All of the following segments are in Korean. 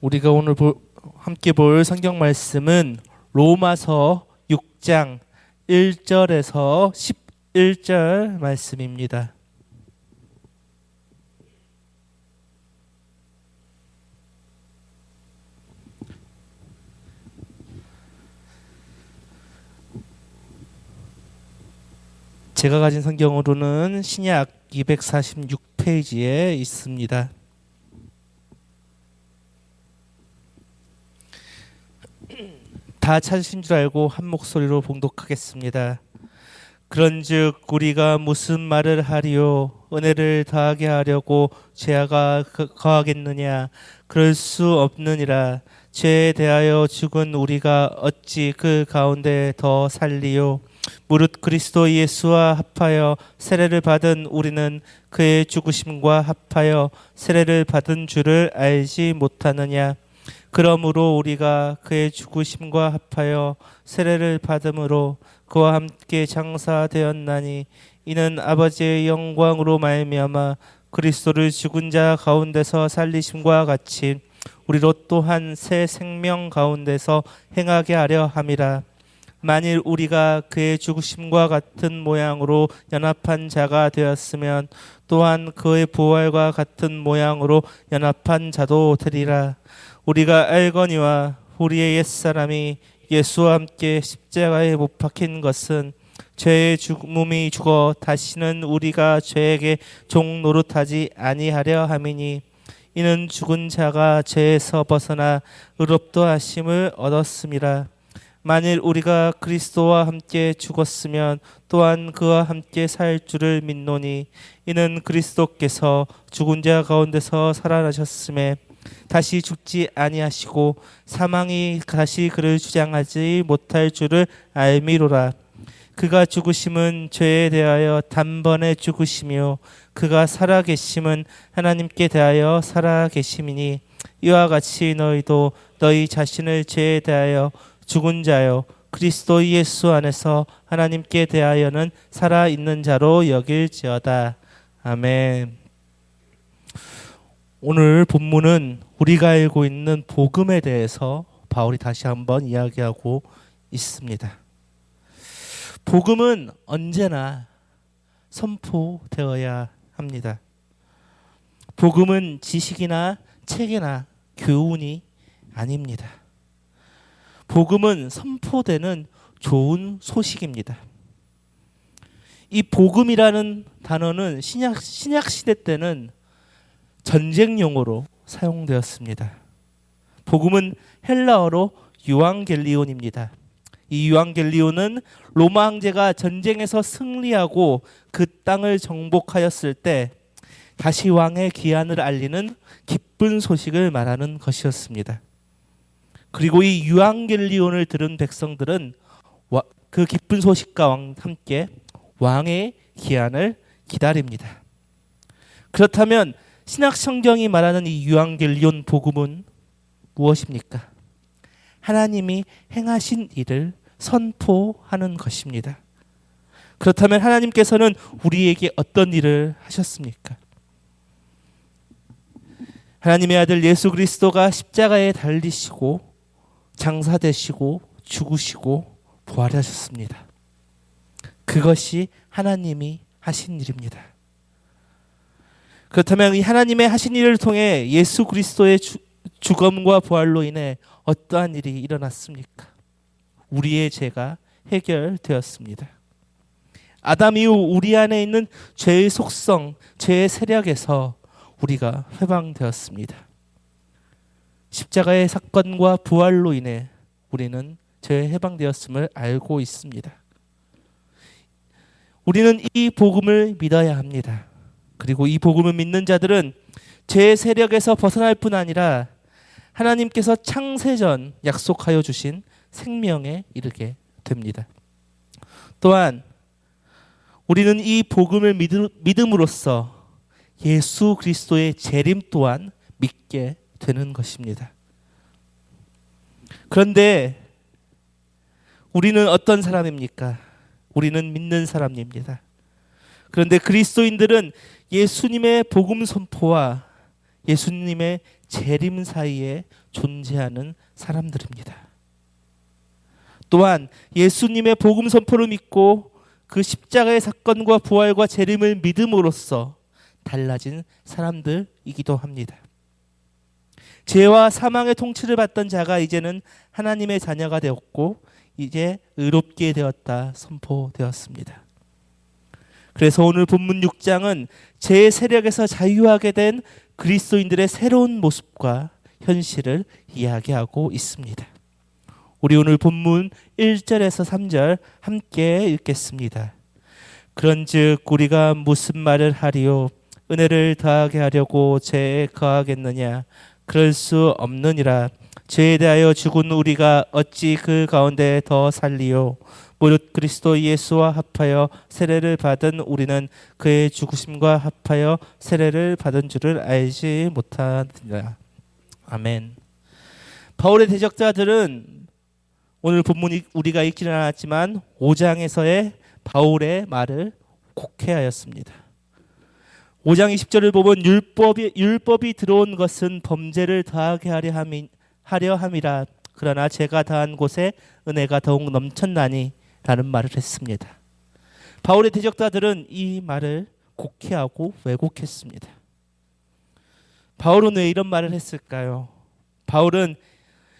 우리가 오늘 함께 볼 성경 말씀은 로마서 6장 1절에서 11절 말씀입니다. 제가 가진 성경으로는 신약 246페이지에 있습니다. 다 찾으신 줄 알고 한 목소리로 봉독하겠습니다. 그런즉 우리가 무슨 말을 하리요? 은혜를 더하게 하려고 죄가 거하겠느냐? 그럴 수 없느니라. 죄에 대하여 죽은 우리가 어찌 그 가운데 더 살리요? 무릇 그리스도 예수와 합하여 세례를 받은 우리는 그의 죽으심과 합하여 세례를 받은 줄을 알지 못하느냐? 그러므로 우리가 그의 죽으심과 합하여 세례를 받음으로 그와 함께 장사되었나니 이는 아버지의 영광으로 말미암아 그리스도를 죽은 자 가운데서 살리심과 같이 우리로 또한 새 생명 가운데서 행하게 하려 함이라. 만일 우리가 그의 죽으심과 같은 모양으로 연합한 자가 되었으면 또한 그의 부활과 같은 모양으로 연합한 자도 되리라. 우리가 알거니와 우리의 옛사람이 예수와 함께 십자가에 못 박힌 것은 죄의 몸이 죽어 다시는 우리가 죄에게 종 노릇하지 아니하려 함이니 이는 죽은 자가 죄에서 벗어나 의롭도 하심을 얻었음이라. 만일 우리가 그리스도와 함께 죽었으면 또한 그와 함께 살 줄을 믿노니 이는 그리스도께서 죽은 자 가운데서 살아나셨음에 다시 죽지 아니하시고 사망이 다시 그를 주장하지 못할 줄을 알미로라. 그가 죽으심은 죄에 대하여 단번에 죽으시며 그가 살아계심은 하나님께 대하여 살아계심이니 이와 같이 너희도 너희 자신을 죄에 대하여 죽은 자요 그리스도 예수 안에서 하나님께 대하여는 살아있는 자로 여길지어다. 아멘. 오늘 본문은 우리가 알고 있는 복음에 대해서 바울이 다시 한번 이야기하고 있습니다. 복음은 언제나 선포되어야 합니다. 복음은 지식이나 책이나 교훈이 아닙니다. 복음은 선포되는 좋은 소식입니다. 이 복음이라는 단어는 신약 시대 때는 전쟁 용어로 사용되었습니다. 복음은 헬라어로 유앙겔리온입니다. 이 유앙겔리온은 로마 황제가 전쟁에서 승리하고 그 땅을 정복하였을 때 다시 왕의 귀환을 알리는 기쁜 소식을 말하는 것이었습니다. 그리고 이 유앙겔리온을 들은 백성들은 그 기쁜 소식과 함께 왕의 귀환을 기다립니다. 그렇다면 신약 성경이 말하는 이 유앙겔리온 복음은 무엇입니까? 하나님이 행하신 일을 선포하는 것입니다. 그렇다면 하나님께서는 우리에게 어떤 일을 하셨습니까? 하나님의 아들 예수 그리스도가 십자가에 달리시고 장사되시고 죽으시고 부활하셨습니다. 그것이 하나님이 하신 일입니다. 그렇다면 이 하나님의 하신 일을 통해 예수 그리스도의 죽음과 부활로 인해 어떠한 일이 일어났습니까? 우리의 죄가 해결되었습니다. 아담 이후 우리 안에 있는 죄의 속성, 죄의 세력에서 우리가 해방되었습니다. 십자가의 사건과 부활로 인해 우리는 죄에 해방되었음을 알고 있습니다. 우리는 이 복음을 믿어야 합니다. 그리고 이 복음을 믿는 자들은 죄의 세력에서 벗어날 뿐 아니라 하나님께서 창세전 약속하여 주신 생명에 이르게 됩니다. 또한 우리는 이 복음을 믿음으로써 예수 그리스도의 재림 또한 믿게 되는 것입니다. 그런데 우리는 어떤 사람입니까? 우리는 믿는 사람입니다. 그런데 그리스도인들은 예수님의 복음 선포와 예수님의 재림 사이에 존재하는 사람들입니다. 또한 예수님의 복음 선포를 믿고 그 십자가의 사건과 부활과 재림을 믿음으로써 달라진 사람들이기도 합니다. 죄와 사망의 통치를 받던 자가 이제는 하나님의 자녀가 되었고 이제 의롭게 되었다 선포되었습니다. 그래서 오늘 본문 6장은 죄의 세력에서 자유하게 된 그리스도인들의 새로운 모습과 현실을 이야기하고 있습니다. 우리 오늘 본문 1절에서 3절 함께 읽겠습니다. 그런즉 우리가 무슨 말을 하리요? 은혜를 더하게 하려고 죄에 거하겠느냐? 그럴 수 없느니라. 죄에 대하여 죽은 우리가 어찌 그 가운데 더 살리요? 무릇 그리스도 예수와 합하여 세례를 받은 우리는 그의 죽으심과 합하여 세례를 받은 줄을 알지 못하느니라. 아멘. 바울의 대적자들은 오늘 본문이 우리가 읽지는 않았지만 5장에서의 바울의 말을 곡해하였습니다. 5장 20절을 보면 율법이 들어온 것은 범죄를 더하게 하려 함이라. 그러나 죄가 더한 곳에 은혜가 더욱 넘쳤나니 라는 말을 했습니다. 바울의 대적자들은 이 말을 곡해하고 왜곡했습니다. 바울은 왜 이런 말을 했을까요? 바울은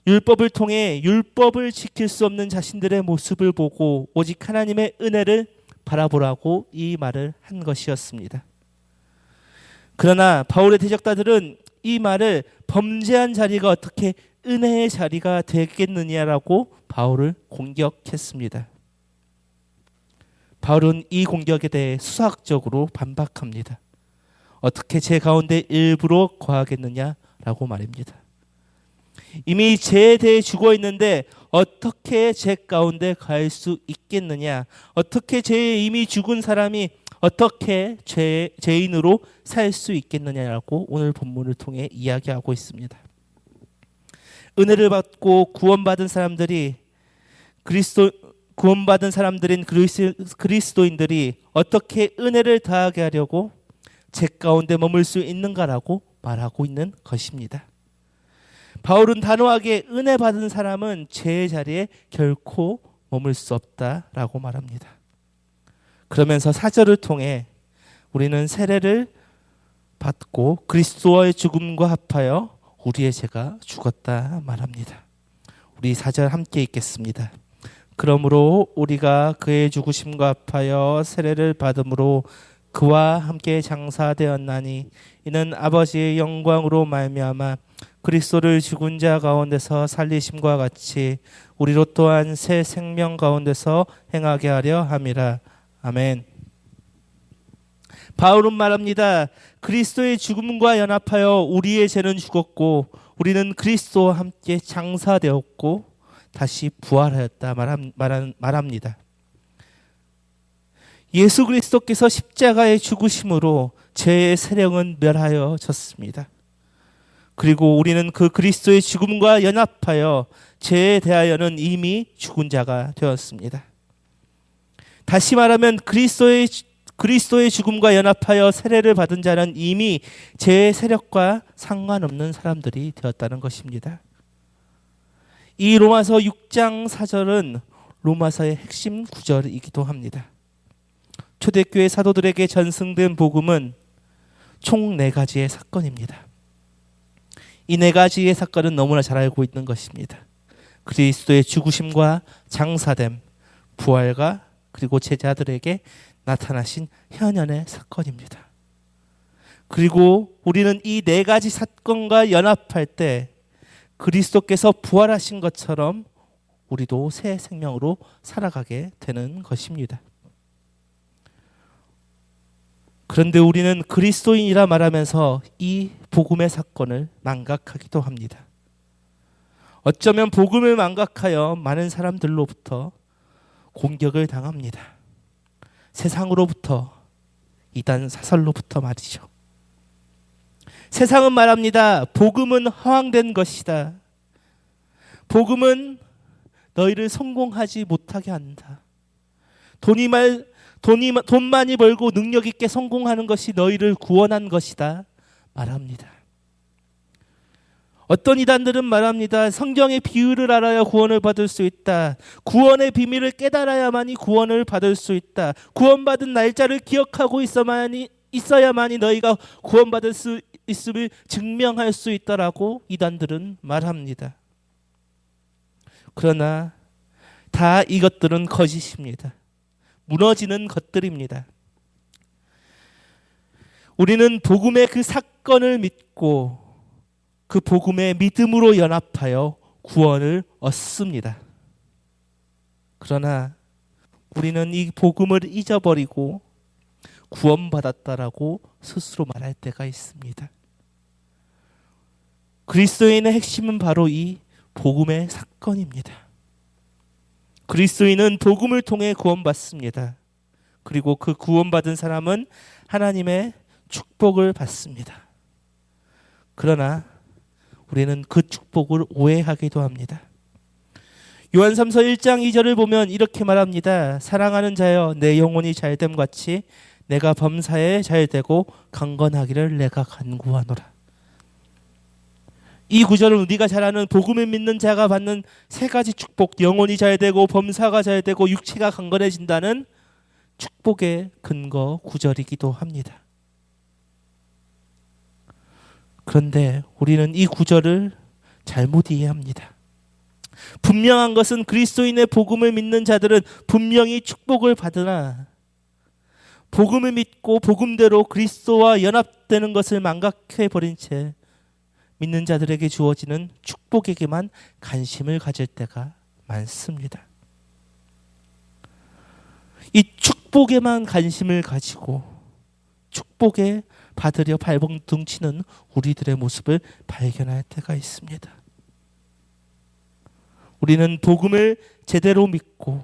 율법을 통해 율법을 지킬 수 없는 자신들의 모습을 보고 오직 하나님의 은혜를 바라보라고 이 말을 한 것이었습니다. 그러나 바울의 대적자들은 이 말을 범죄한 자리가 어떻게 은혜의 자리가 되겠느냐라고 바울을 공격했습니다. 바울은 이 공격에 대해 수학적으로 반박합니다. 어떻게 죄 가운데 일부러 거하겠느냐라고 말입니다. 이미 죄에 대해 죽어 있는데 어떻게 죄 가운데 갈 수 있겠느냐? 어떻게 죄에 이미 죽은 사람이 어떻게 죄인으로 살 수 있겠느냐라고 오늘 본문을 통해 이야기하고 있습니다. 은혜를 받고 구원받은 사람들인 그리스도인들이 어떻게 은혜를 다하게 하려고 죄 가운데 머물 수 있는가라고 말하고 있는 것입니다. 바울은 단호하게 은혜 받은 사람은 죄의 자리에 결코 머물 수 없다라고 말합니다. 그러면서 4절을 통해 우리는 세례를 받고 그리스도의 죽음과 합하여 우리의 죄가 죽었다 말합니다. 우리 4절 함께 읽겠습니다. 그러므로 우리가 그의 죽으심과 합하여 세례를 받음으로 그와 함께 장사되었나니 이는 아버지의 영광으로 말미암아 그리스도를 죽은 자 가운데서 살리심과 같이 우리로 또한 새 생명 가운데서 행하게 하려 함이라. 아멘. 바울은 말합니다. 그리스도의 죽음과 연합하여 우리의 죄는 죽었고 우리는 그리스도와 함께 장사되었고 다시 부활하였다 말합니다. 예수 그리스도께서 십자가의 죽으심으로 죄의 세력은 멸하여졌습니다. 그리고 우리는 그 그리스도의 죽음과 연합하여 죄에 대하여는 이미 죽은 자가 되었습니다. 다시 말하면 그리스도의 죽음과 연합하여 세례를 받은 자는 이미 죄의 세력과 상관없는 사람들이 되었다는 것입니다. 이 로마서 6장 4절은 로마서의 핵심 구절이기도 합니다. 초대교회 사도들에게 전승된 복음은 총 4가지의 사건입니다. 이 4가지의 사건은 너무나 잘 알고 있는 것입니다. 그리스도의 죽으심과 장사됨, 부활과 그리고 제자들에게 나타나신 현현의 사건입니다. 그리고 우리는 이 4가지 사건과 연합할 때 그리스도께서 부활하신 것처럼 우리도 새 생명으로 살아가게 되는 것입니다. 그런데 우리는 그리스도인이라 말하면서 이 복음의 사건을 망각하기도 합니다. 어쩌면 복음을 망각하여 많은 사람들로부터 공격을 당합니다. 세상으로부터, 이단 사설로부터 말이죠. 세상은 말합니다. 복음은 허황된 것이다. 복음은 너희를 성공하지 못하게 한다. 돈 많이 벌고 능력 있게 성공하는 것이 너희를 구원한 것이다 말합니다. 어떤 이단들은 말합니다. 성경의 비유를 알아야 구원을 받을 수 있다. 구원의 비밀을 깨달아야만이 구원을 받을 수 있다. 구원받은 날짜를 기억하고 있어야만이 너희가 구원받을 수 있음을 증명할 수 있다라고 이단들은 말합니다. 그러나 다 이것들은 거짓입니다. 무너지는 것들입니다. 우리는 복음의 그 사건을 믿고 그 복음의 믿음으로 연합하여 구원을 얻습니다. 그러나 우리는 이 복음을 잊어버리고 구원받았다라고 스스로 말할 때가 있습니다. 그리스도인의 핵심은 바로 이 복음의 사건입니다. 그리스도인은 복음을 통해 구원받습니다. 그리고 그 구원받은 사람은 하나님의 축복을 받습니다. 그러나 우리는 그 축복을 오해하기도 합니다. 요한 3서 1장 2절을 보면 이렇게 말합니다. 사랑하는 자여 내 영혼이 잘됨 같이 내가 범사에 잘되고 강건하기를 내가 간구하노라. 이 구절은 우리가 잘 아는 복음을 믿는 자가 받는 세 가지 축복, 영혼이 잘되고 범사가 잘되고 육체가 강건해진다는 축복의 근거 구절이기도 합니다. 그런데 우리는 이 구절을 잘못 이해합니다. 분명한 것은 그리스도인의 복음을 믿는 자들은 분명히 축복을 받으나 복음을 믿고 복음대로 그리스도와 연합되는 것을 망각해버린 채 믿는 자들에게 주어지는 축복에게만 관심을 가질 때가 많습니다. 이 축복에만 관심을 가지고 축복에 받으려 발버둥치는 우리들의 모습을 발견할 때가 있습니다. 우리는 복음을 제대로 믿고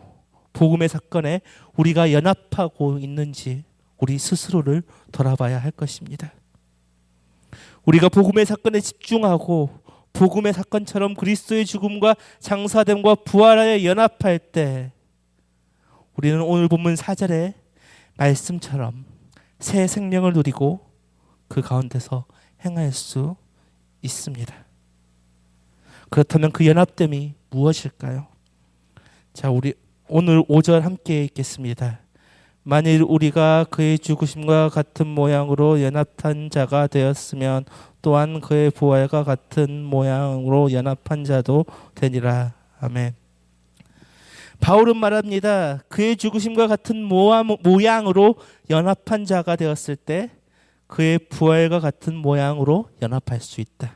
복음의 사건에 우리가 연합하고 있는지 우리 스스로를 돌아봐야 할 것입니다. 우리가 복음의 사건에 집중하고 복음의 사건처럼 그리스도의 죽음과 장사됨과 부활하여 연합할 때 우리는 오늘 본문 4절의 말씀처럼 새 생명을 누리고 그 가운데서 행할 수 있습니다. 그렇다면 그 연합됨이 무엇일까요? 자, 우리 오늘 5절 함께 읽겠습니다. 만일 우리가 그의 죽으심과 같은 모양으로 연합한 자가 되었으면 또한 그의 부활과 같은 모양으로 연합한 자도 되니라. 아멘. 바울은 말합니다. 그의 죽으심과 같은 모양으로 연합한 자가 되었을 때 그의 부활과 같은 모양으로 연합할 수 있다.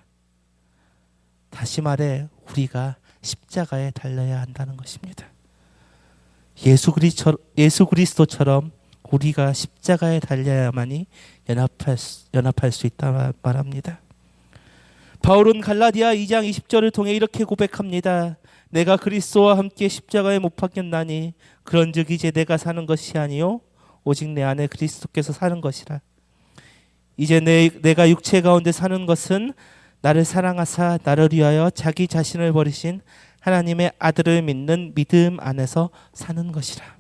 다시 말해 우리가 십자가에 달려야 한다는 것입니다. 예수 그리스도처럼 우리가 십자가에 달려야만이 연합할 수 있다 말합니다. 바울은 갈라디아 2장 20절을 통해 이렇게 고백합니다. 내가 그리스도와 함께 십자가에 못 박혔나니 그런즉 이제 내가 사는 것이 아니요 오직 내 안에 그리스도께서 사는 것이라. 이제 내가 육체 가운데 사는 것은 나를 사랑하사 나를 위하여 자기 자신을 버리신 하나님의 아들을 믿는 믿음 안에서 사는 것이라.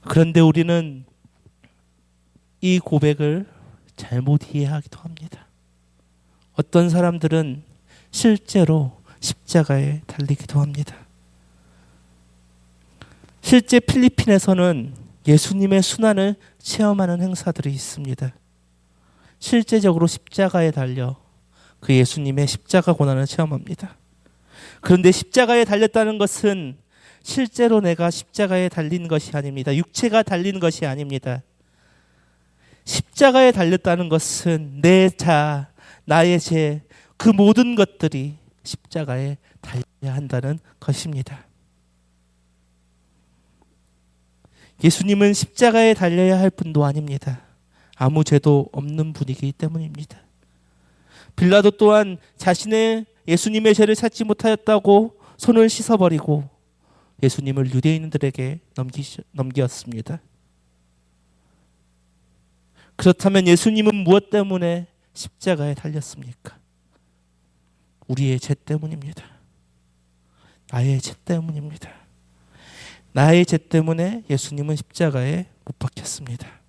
그런데 우리는 이 고백을 잘못 이해하기도 합니다. 어떤 사람들은 실제로 십자가에 달리기도 합니다. 실제 필리핀에서는 예수님의 순환을 체험하는 행사들이 있습니다. 실제적으로 십자가에 달려 그 예수님의 십자가 고난을 체험합니다. 그런데 십자가에 달렸다는 것은 실제로 내가 십자가에 달린 것이 아닙니다. 육체가 달린 것이 아닙니다. 십자가에 달렸다는 것은 내 자, 나의 죄, 그 모든 것들이 십자가에 달려야 한다는 것입니다. 예수님은 십자가에 달려야 할 분도 아닙니다. 아무 죄도 없는 분이기 때문입니다. 빌라도 또한 자신의 예수님의 죄를 찾지 못하였다고 손을 씻어버리고 예수님을 유대인들에게 넘겼습니다. 그렇다면 예수님은 무엇 때문에 십자가에 달렸습니까? 우리의 죄 때문입니다. 나의 죄 때문입니다. 나의 죄 때문에 예수님은 십자가에 못 박혔습니다.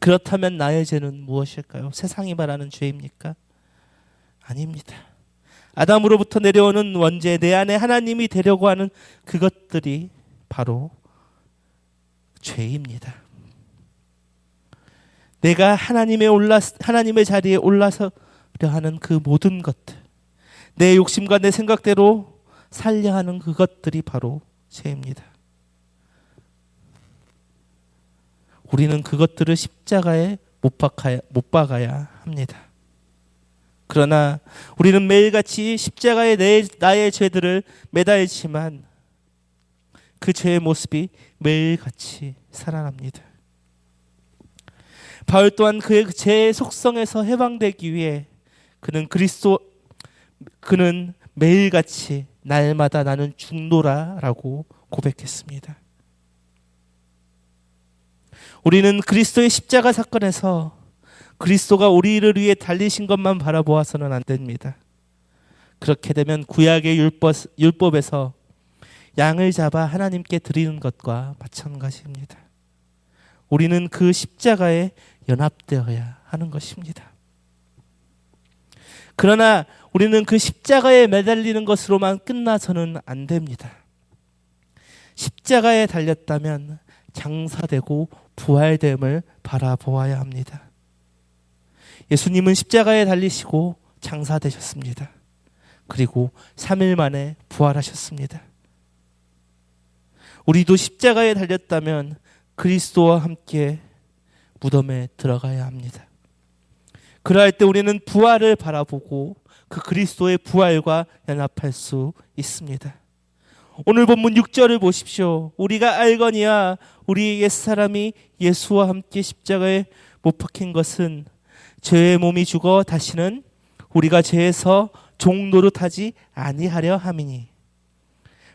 그렇다면 나의 죄는 무엇일까요? 세상이 말하는 죄입니까? 아닙니다. 아담으로부터 내려오는 원죄, 내 안에 하나님이 되려고 하는 그것들이 바로 죄입니다. 내가 하나님의 자리에 올라서려 하는 그 모든 것들, 내 욕심과 내 생각대로 살려 하는 그것들이 바로 죄입니다. 우리는 그것들을 십자가에 못 박아야 합니다. 그러나 우리는 매일같이 십자가에 나의 죄들을 매달지만 그 죄의 모습이 매일같이 살아납니다. 바울 또한 그의 죄의 속성에서 해방되기 위해 그는 매일같이 날마다 나는 죽노라라고 고백했습니다. 우리는 그리스도의 십자가 사건에서 그리스도가 우리를 위해 달리신 것만 바라보아서는 안 됩니다. 그렇게 되면 구약의 율법에서 양을 잡아 하나님께 드리는 것과 마찬가지입니다. 우리는 그 십자가에 연합되어야 하는 것입니다. 그러나 우리는 그 십자가에 매달리는 것으로만 끝나서는 안 됩니다. 십자가에 달렸다면 장사되고 부활됨을 바라보아야 합니다. 예수님은 십자가에 달리시고 장사되셨습니다. 그리고 3일 만에 부활하셨습니다. 우리도 십자가에 달렸다면 그리스도와 함께 무덤에 들어가야 합니다. 그러할 때 우리는 부활을 바라보고 그 그리스도의 부활과 연합할 수 있습니다. 오늘 본문 6절을 보십시오. 우리가 알거니와 우리 옛사람이 예수와 함께 십자가에 못 박힌 것은 죄의 몸이 죽어 다시는 우리가 죄에서 종노릇하지 아니하려 함이니.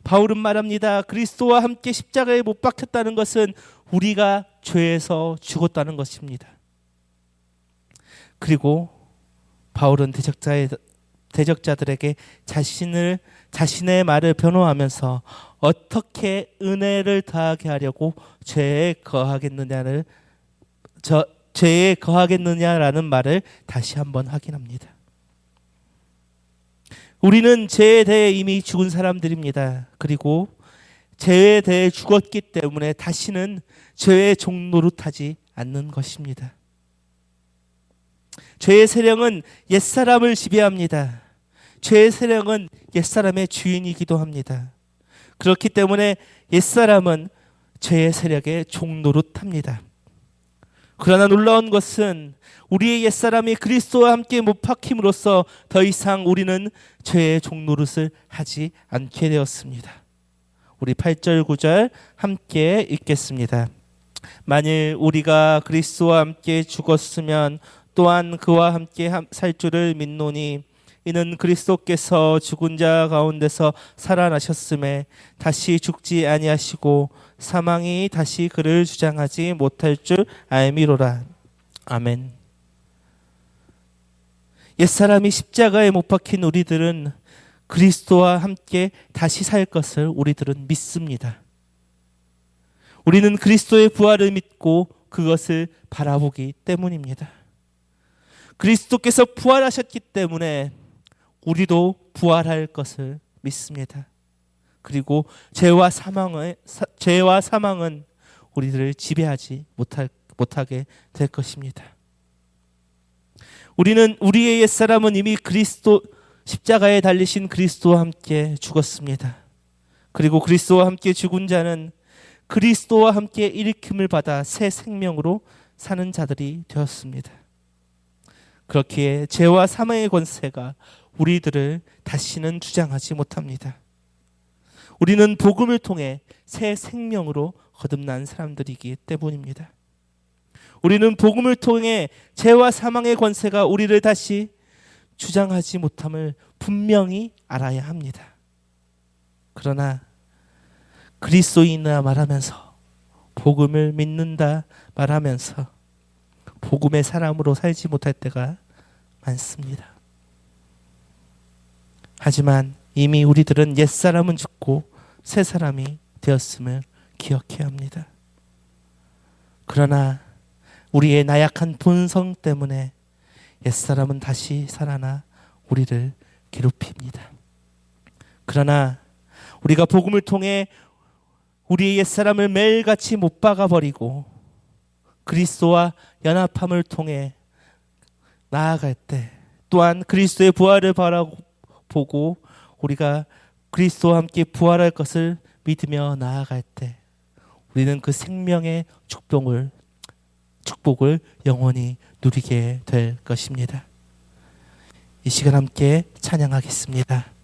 바울은 말합니다. 그리스도와 함께 십자가에 못 박혔다는 것은 우리가 죄에서 죽었다는 것입니다. 그리고 바울은 대적자들에게 자신의 말을 변호하면서 어떻게 은혜를 더하게 하려고 죄에 거하겠느냐라는 말을 다시 한번 확인합니다. 우리는 죄에 대해 이미 죽은 사람들입니다. 그리고 죄에 대해 죽었기 때문에 다시는 죄의 종노릇하지 않는 것입니다. 죄의 세력은 옛사람을 지배합니다. 죄의 세력은 옛사람의 주인이기도 합니다. 그렇기 때문에 옛사람은 죄의 세력에 종노릇합니다. 그러나 놀라운 것은 우리의 옛사람이 그리스도와 함께 못 박힘으로써 더 이상 우리는 죄의 종노릇을 하지 않게 되었습니다. 우리 8절 9절 함께 읽겠습니다. 만일 우리가 그리스도와 함께 죽었으면 또한 그와 함께 살 줄을 믿노니 이는 그리스도께서 죽은 자 가운데서 살아나셨음에 다시 죽지 아니하시고 사망이 다시 그를 주장하지 못할 줄 알미로라. 아멘. 옛사람이 십자가에 못 박힌 우리들은 그리스도와 함께 다시 살 것을 우리들은 믿습니다. 우리는 그리스도의 부활을 믿고 그것을 바라보기 때문입니다. 그리스도께서 부활하셨기 때문에 우리도 부활할 것을 믿습니다. 그리고 죄와 사망은 우리들을 지배하지 못하게 될 것입니다. 우리의 옛사람은 이미 십자가에 달리신 그리스도와 함께 죽었습니다. 그리고 그리스도와 함께 죽은 자는 그리스도와 함께 일으킴을 받아 새 생명으로 사는 자들이 되었습니다. 그렇기에 죄와 사망의 권세가 우리들을 다시는 주장하지 못합니다. 우리는 복음을 통해 새 생명으로 거듭난 사람들이기 때문입니다. 우리는 복음을 통해 죄와 사망의 권세가 우리를 다시 주장하지 못함을 분명히 알아야 합니다. 그러나 그리스도인이라 말하면서 복음을 믿는다 말하면서 복음의 사람으로 살지 못할 때가 많습니다. 하지만 이미 우리들은 옛사람은 죽고 새사람이 되었음을 기억해야 합니다. 그러나 우리의 나약한 본성 때문에 옛사람은 다시 살아나 우리를 괴롭힙니다. 그러나 우리가 복음을 통해 우리의 옛사람을 매일같이 못 박아버리고 그리스도와 연합함을 통해 나아갈 때, 또한 그리스도의 부활을 바라보고 우리가 그리스도와 함께 부활할 것을 믿으며 나아갈 때 우리는 그 생명의 축복을 영원히 누리게 될 것입니다. 이 시간 함께 찬양하겠습니다.